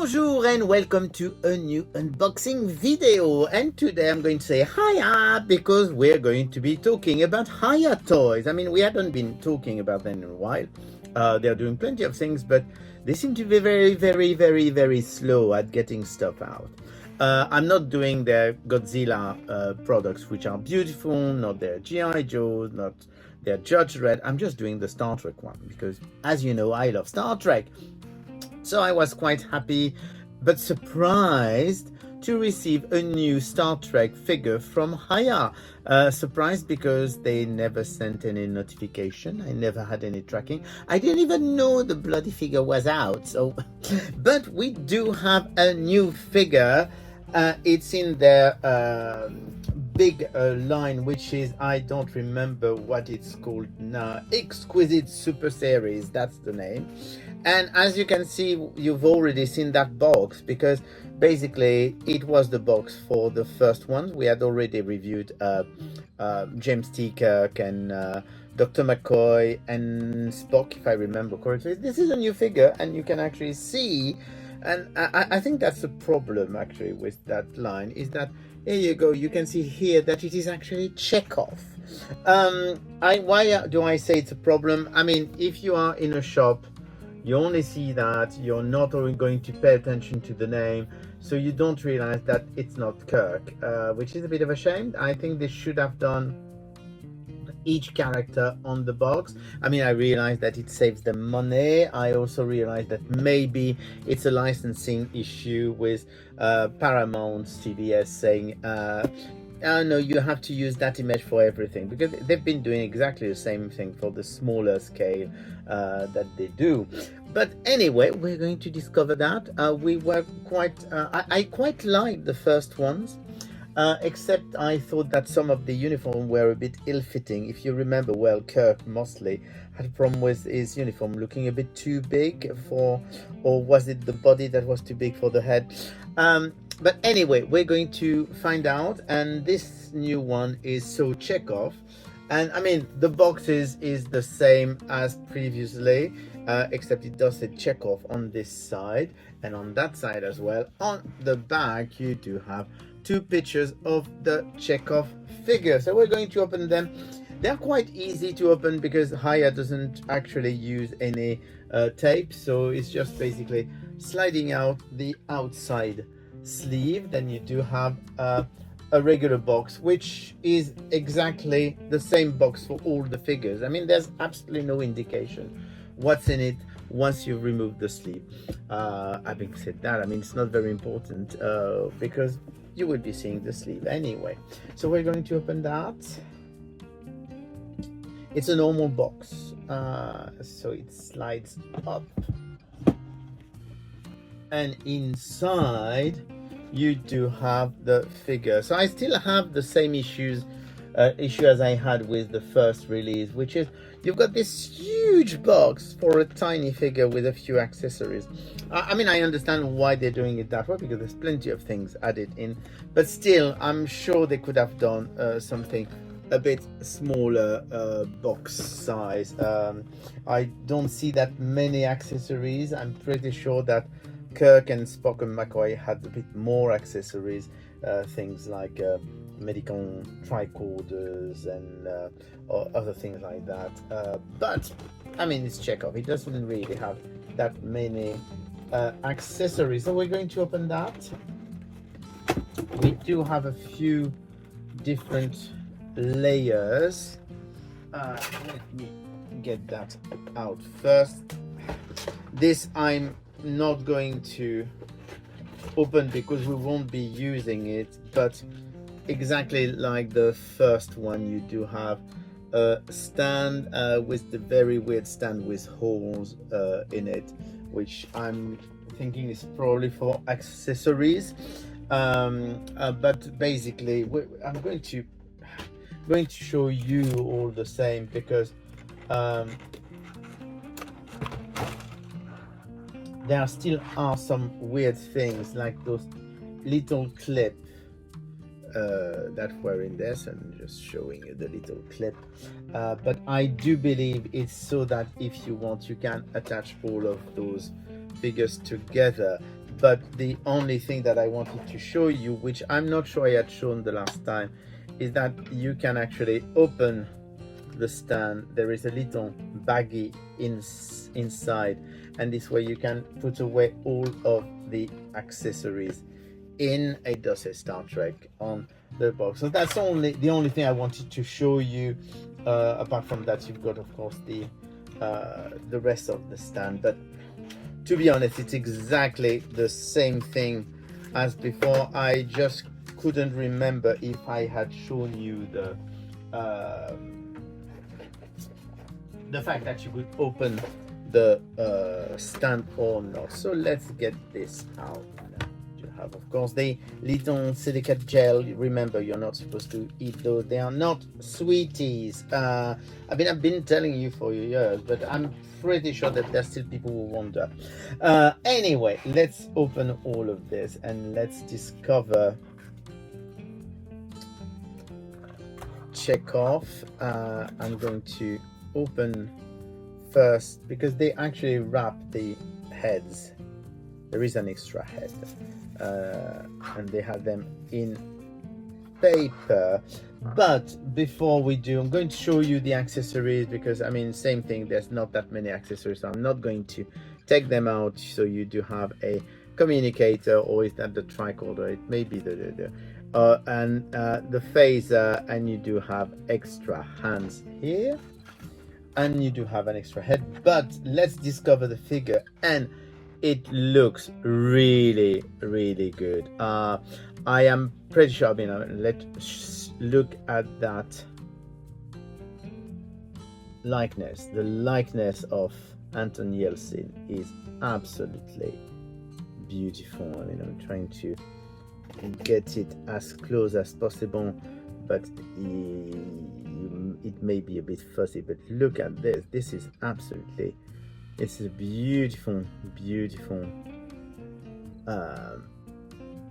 Bonjour and welcome to a new unboxing video, and today I'm going to say HIYA because we're going to be talking about HIYA toys. I mean, we haven't been talking about them in a while. They're doing plenty of things, but they seem to be very slow at getting stuff out. I'm not doing their Godzilla products, which are beautiful, not their G.I. Joes, not their Judge Dredd. I'm just doing the Star Trek one because, as you know, I love Star Trek. So I was quite happy but surprised to receive a new Star Trek figure from HIYA. Surprised because they never sent any notification. I never had any tracking. I didn't even know the bloody figure was out. So, but we do have a new figure. It's in their big line, which is, I don't remember what it's called now, Exquisite Super Series, that's the name. And as you can see, you've already seen that box because basically it was the box for the first ones. We had already reviewed James T. Kirk and Dr. McCoy and Spock, if I remember correctly. This is a new figure and you can actually see, and I think that's the problem actually with that line, is that here you go, you can see here that it is actually Chekov. Why do I say it's a problem? I mean, if you are in a shop, you only see that, you're not going to pay attention to the name, so you don't realize that it's not Kirk, which is a bit of a shame. I think they should have done each character on the box. I mean, I realized that it saves them money. I also realized that maybe it's a licensing issue with Paramount CBS saying, oh no, you have to use that image for everything, because they've been doing exactly the same thing for the smaller scale that they do. But anyway, we're going to discover that. We were quite, I quite liked the first ones, except I thought that some of the uniform were a bit ill-fitting. If you remember well, Kirk mostly had a problem with his uniform looking a bit too big for, or was it the body that was too big for the head? But anyway, we're going to find out, and this new one is so Chekov. And I mean, the box is the same as previously, except it does say Chekov on this side and on that side as well. On the back, you do have two pictures of the Chekov figure. So we're going to open them. They're quite easy to open because HIYA doesn't actually use any tape. So it's just basically sliding out the outside sleeve. Then you do have a regular box, which is exactly the same box for all the figures. I mean, there's absolutely no indication what's in it once you've removed the sleeve. Having said that, I mean, it's not very important because you will be seeing the sleeve anyway. So we're going to open that. It's a normal box, so it slides up, and inside you do have the figure. So I still have the same issue as I had with the first release, which is you've got this huge box for a tiny figure with a few accessories. I mean, I understand why they're doing it that way because there's plenty of things added in, but still, I'm sure they could have done something a bit smaller box size. I don't see that many accessories. I'm pretty sure that Kirk and Spock and McCoy had a bit more accessories, things like medical tricorders and or other things like that. But I mean, it's Chekov. It doesn't really have that many accessories. So we're going to open that. We do have a few different layers. Let me get that out first. This I'm not going to open because we won't be using it, but exactly like the first one, you do have a stand with the very weird stand with holes in it, which I'm thinking is probably for accessories. But basically I'm going to show you all the same because there still are some weird things like those little clips that were in there. So I'm just showing you the little clip, but I do believe it's so that if you want, you can attach all of those figures together. But the only thing that I wanted to show you, which I'm not sure I had shown the last time, is that you can actually open the stand. There is a little baggie inside, and this way you can put away all of the accessories in a dossier Star Trek on the box. So that's the only thing I wanted to show you. Apart from that, you've got, of course, the rest of the stand. But to be honest, it's exactly the same thing as before. I just couldn't remember if I had shown you the fact that you could open the stand or not. So let's get this out. You have, of course, the little silicate gel. Remember, you're not supposed to eat those. They are not sweeties. I've been telling you for years, but I'm pretty sure that there's still people who wonder. Anyway, let's open all of this and let's discover Chekov. I'm going to open first because they actually wrap the heads. There is an extra head, and they have them in paper. But before we do, I'm going to show you the accessories because, I mean, same thing, there's not that many accessories, so I'm not going to take them out. So you do have a communicator, or is that the tricorder? It may be the phaser, and you do have extra hands here, and you do have an extra head. But let's discover the figure, and it looks really, really good. I am pretty sure, I mean, let's look at that likeness. The likeness of Anton Yeltsin is absolutely beautiful. I mean, I'm trying to get it as close as possible, but it may be a bit fuzzy. But look at this. This is absolutely, it's a beautiful, beautiful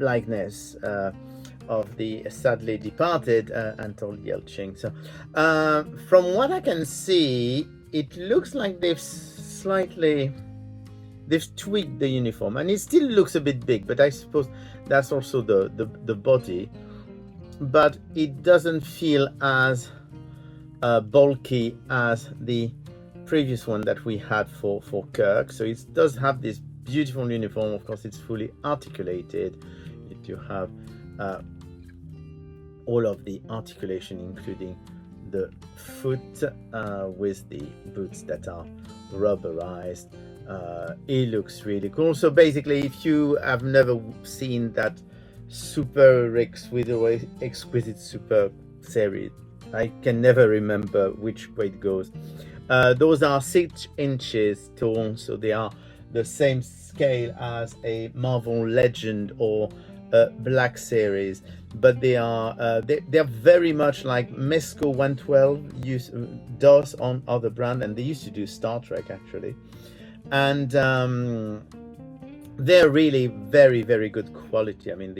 likeness of the sadly departed Anton Yeltsin. So from what I can see, it looks like they've tweaked the uniform, and it still looks a bit big, but I suppose that's also the body, but it doesn't feel as bulky as the previous one that we had for Kirk. So it does have this beautiful uniform. Of course, it's fully articulated. You have all of the articulation, including the foot with the boots that are rubberized. It looks really cool. So basically, if you have never seen that Super Exquisite Super series, I can never remember which way it goes. Those are 6 inches tall, so they are the same scale as a Marvel Legend or Black Series, but they are they're very much like Mesco 112 does on other brand, and they used to do Star Trek actually, and they're really very, very good quality. I mean,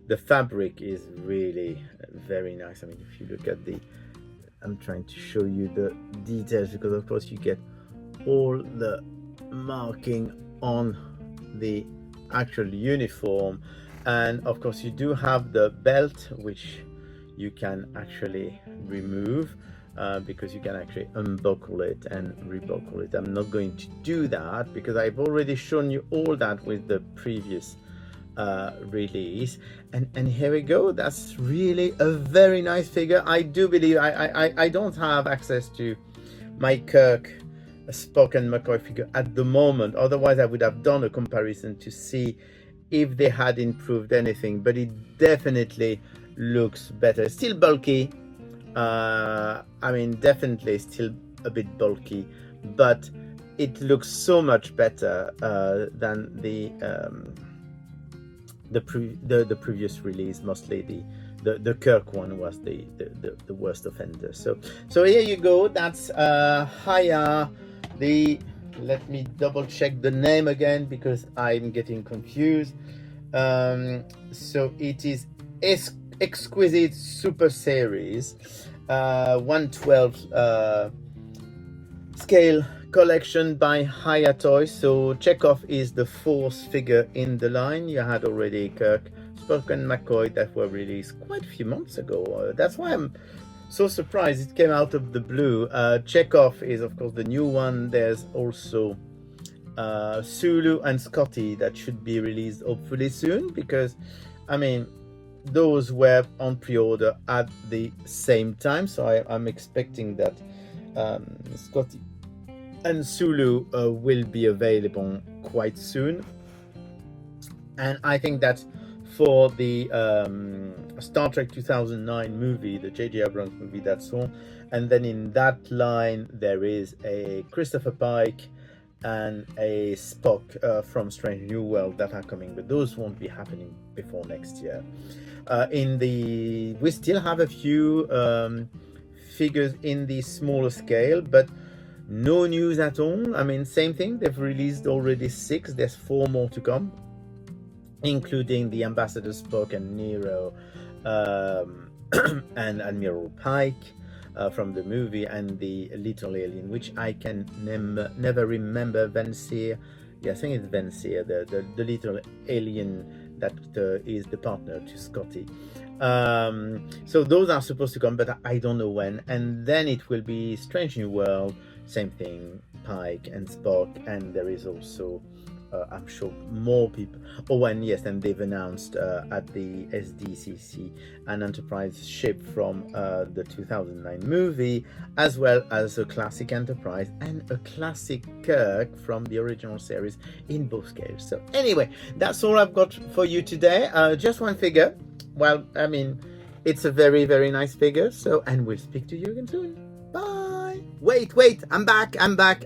the fabric is really very nice. I mean, if you look at I'm trying to show you the details, because of course you get all the marking on the actual uniform, and of course you do have the belt, which you can actually remove because you can actually unbuckle it and rebuckle it. I'm not going to do that because I've already shown you all that with the previous release, and here we go. That's really a very nice figure. I do believe I don't have access to my Kirk, Spock and McCoy figure at the moment, otherwise I would have done a comparison to see if they had improved anything, but it definitely looks better. Still bulky, I mean, definitely still a bit bulky, but it looks so much better than the previous release. Mostly the Kirk one was the worst offender. So here you go. That's HIYA. Let me double check the name again because I'm getting confused. So it is Exquisite Super Series 112 scale collection by HIYA Toys. So Chekov is the fourth figure in the line. You had already Kirk, Spock and McCoy that were released quite a few months ago. That's why I'm so surprised it came out of the blue. Chekov is of course the new one. There's also Sulu and Scotty that should be released hopefully soon, because I mean those were on pre-order at the same time, so I'm expecting that Scotty and Sulu will be available quite soon. And I think that for the Star Trek 2009 movie, the J.J. Abrams movie, that's all. And then in that line there is a Christopher Pike and a Spock from Strange New World that are coming, but those won't be happening before next year. We still have a few figures in the smaller scale, but no news at all. I mean, same thing, they've released already 6, there's 4 more to come, including the Ambassador Spock and Nero, and Admiral Pike from the movie, and the little alien, which I can never remember. Venseer, yeah, I think it's Venseer, the little alien that is the partner to Scotty. So those are supposed to come, but I don't know when. And then it will be Strange New World, same thing, Pike and Spock, and there is also I'm sure more people. Oh, and yes, and they've announced at the SDCC an Enterprise ship from the 2009 movie, as well as a classic Enterprise and a classic Kirk from the original series in both scales. So anyway, that's all I've got for you today. Just one figure. Well, I mean, it's a very, very nice figure. So, and we'll speak to you again soon. Bye. Wait, I'm back.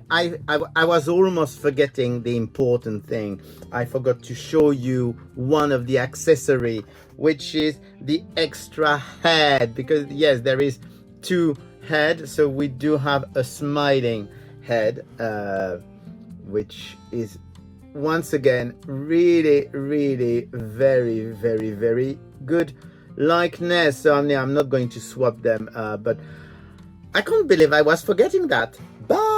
I was almost forgetting the important thing. I forgot to show you one of the accessory, which is the extra head, because yes, there is 2 heads. So we do have a smiling head, which is once again really, really very, very, very good likeness. So I'm not going to swap them, but I can't believe I was forgetting that. Bye!